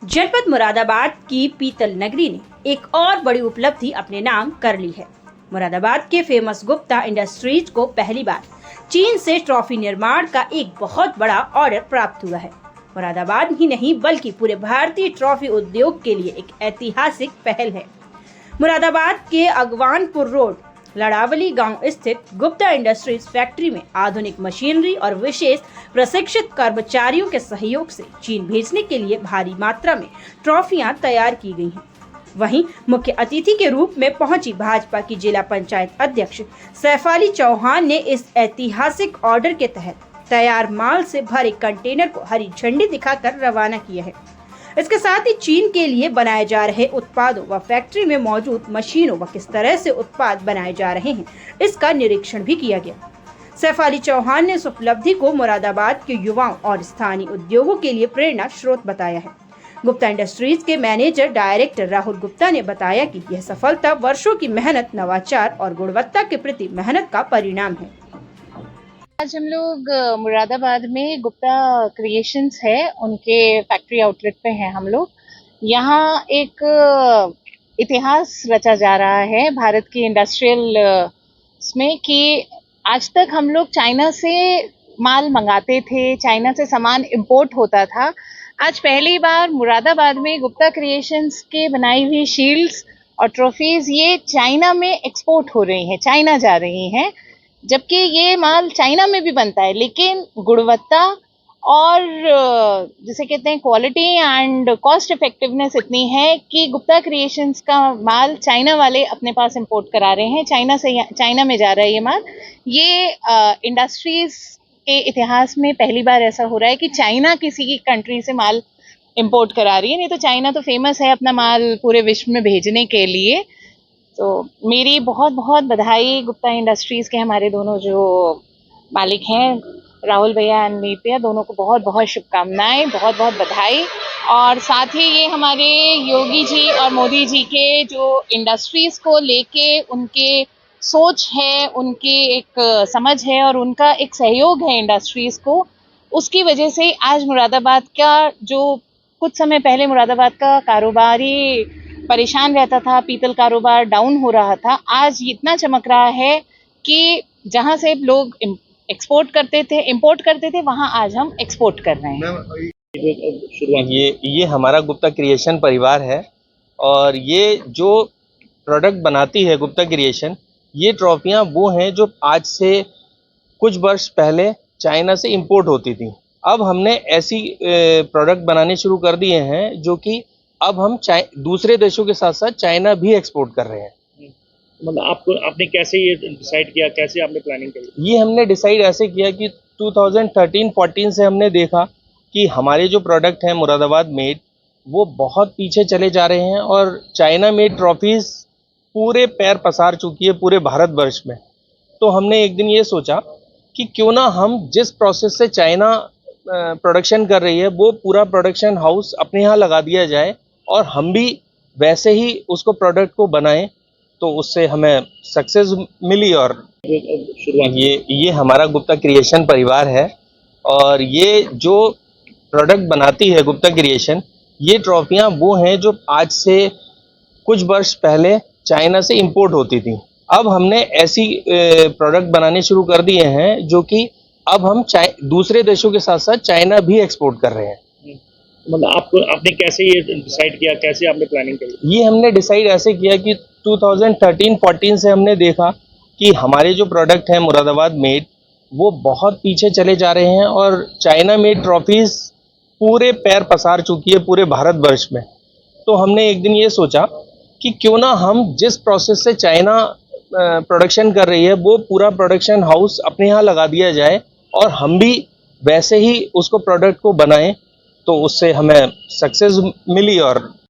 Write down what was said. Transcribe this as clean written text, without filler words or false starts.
जनपद मुरादाबाद की पीतल नगरी ने एक और बड़ी उपलब्धि अपने नाम कर ली है। मुरादाबाद के फेमस गुप्ता इंडस्ट्रीज को पहली बार चीन से ट्रॉफी निर्माण का एक बहुत बड़ा ऑर्डर प्राप्त हुआ है। मुरादाबाद ही नहीं बल्कि पूरे भारतीय ट्रॉफी उद्योग के लिए एक ऐतिहासिक पहल है। मुरादाबाद के अगवानपुर रोड लड़ावली गांव स्थित गुप्ता इंडस्ट्रीज फैक्ट्री में आधुनिक मशीनरी और विशेष प्रशिक्षित कर्मचारियों के सहयोग से चीन भेजने के लिए भारी मात्रा में ट्रॉफियां तैयार की गई हैं। वहीं मुख्य अतिथि के रूप में पहुंची भाजपा की जिला पंचायत अध्यक्ष सैफाली चौहान ने इस ऐतिहासिक ऑर्डर के तहत तैयार माल से भरे कंटेनर को हरी झंडी दिखाकर रवाना किया है। इसके साथ ही चीन के लिए बनाए जा रहे उत्पादों व फैक्ट्री में मौजूद मशीनों व किस तरह से उत्पाद बनाए जा रहे हैं इसका निरीक्षण भी किया गया। सैफाली चौहान ने इस उपलब्धि को मुरादाबाद के युवाओं और स्थानीय उद्योगों के लिए प्रेरणा स्रोत बताया है। गुप्ता इंडस्ट्रीज के मैनेजर डायरेक्टर राहुल गुप्ता ने बताया कि यह सफलता वर्षों की मेहनत, नवाचार और गुणवत्ता के प्रति मेहनत का परिणाम है। आज हम लोग मुरादाबाद में गुप्ता क्रिएशंस है, उनके फैक्ट्री आउटलेट पे हैं हम लोग। यहाँ एक इतिहास रचा जा रहा है भारत की इंडस्ट्रियल में कि आज तक हम लोग चाइना से माल मंगाते थे, चाइना से सामान इंपोर्ट होता था। आज पहली बार मुरादाबाद में गुप्ता क्रिएशंस के बनाई हुई शील्ड्स और ट्रॉफीज ये चाइना में एक्सपोर्ट हो रही हैं, चाइना जा रही हैं। जबकि ये माल चाइना में भी बनता है, लेकिन गुणवत्ता और जिसे कहते हैं क्वालिटी एंड कॉस्ट इफेक्टिवनेस इतनी है कि गुप्ता क्रिएशंस का माल चाइना वाले अपने पास इंपोर्ट करा रहे हैं। चाइना में जा रहा है ये माल। ये इंडस्ट्रीज के इतिहास में पहली बार ऐसा हो रहा है कि चाइना किसी की कंट्री से माल इंपोर्ट करा रही है। नहीं तो चाइना तो फेमस है अपना माल पूरे विश्व में भेजने के लिए। तो मेरी बहुत बहुत बधाई गुप्ता इंडस्ट्रीज के हमारे दोनों जो मालिक हैं, राहुल भैया एंड मीत भैया, दोनों को बहुत बहुत शुभकामनाएं, बहुत बहुत बधाई। और साथ ही ये हमारे योगी जी और मोदी जी के जो इंडस्ट्रीज को लेके उनके सोच है, उनकी एक समझ है और उनका एक सहयोग है इंडस्ट्रीज को, उसकी वजह से आज मुरादाबाद का जो कुछ समय पहले मुरादाबाद का कारोबारी परेशान रहता था, पीतल कारोबार डाउन हो रहा था, आज इतना चमक रहा है कि जहां से लोग इंपोर्ट करते थे वहां आज हम एक्सपोर्ट कर रहे हैं। ये हमारा गुप्ता क्रिएशन परिवार है और ये जो प्रोडक्ट बनाती है गुप्ता क्रिएशन, ये ट्रॉफियां वो हैं जो आज से कुछ वर्ष पहले चाइना से इंपोर्ट होती थी। अब हमने ऐसी प्रोडक्ट बनाने शुरू कर दिए हैं जो कि अब हम दूसरे देशों के साथ साथ चाइना भी एक्सपोर्ट कर रहे हैं। मतलब आपने कैसे ये डिसाइड किया, कैसे आपने प्लानिंग करी? ये हमने डिसाइड ऐसे किया कि 2013-14 से हमने देखा कि हमारे जो प्रोडक्ट हैं मुरादाबाद मेड वो बहुत पीछे चले जा रहे हैं और चाइना मेड ट्रॉफीज पूरे पैर पसार चुकी है पूरे भारतवर्ष में। तो हमने एक दिन ये सोचा कि क्यों ना हम जिस प्रोसेस से चाइना प्रोडक्शन कर रही है वो पूरा प्रोडक्शन हाउस अपने यहाँ लगा दिया जाए और हम भी वैसे ही उसको प्रोडक्ट को बनाएं, तो उससे हमें सक्सेस मिली। और ये हमारा गुप्ता क्रिएशन परिवार है और ये जो प्रोडक्ट बनाती है गुप्ता क्रिएशन, ये ट्रॉफियां वो हैं जो आज से कुछ वर्ष पहले चाइना से इंपोर्ट होती थी। अब हमने ऐसी प्रोडक्ट बनाने शुरू कर दिए हैं जो कि अब हम दूसरे देशों के साथ साथ चाइना भी एक्सपोर्ट कर रहे हैं। मतलब आपने कैसे ये डिसाइड किया, कैसे आपने प्लानिंग करी? ये हमने डिसाइड ऐसे किया कि 2013-14 से हमने देखा कि हमारे जो प्रोडक्ट हैं मुरादाबाद मेड वो बहुत पीछे चले जा रहे हैं और चाइना मेड ट्रॉफीज पूरे पैर पसार चुकी है पूरे भारतवर्ष में। तो हमने एक दिन ये सोचा कि क्यों ना हम जिस प्रोसेस से चाइना प्रोडक्शन कर रही है वो पूरा प्रोडक्शन हाउस अपने यहाँ लगा दिया जाए और हम भी वैसे ही उसको प्रोडक्ट को बनाएं, तो उससे हमें सक्सेस मिली। और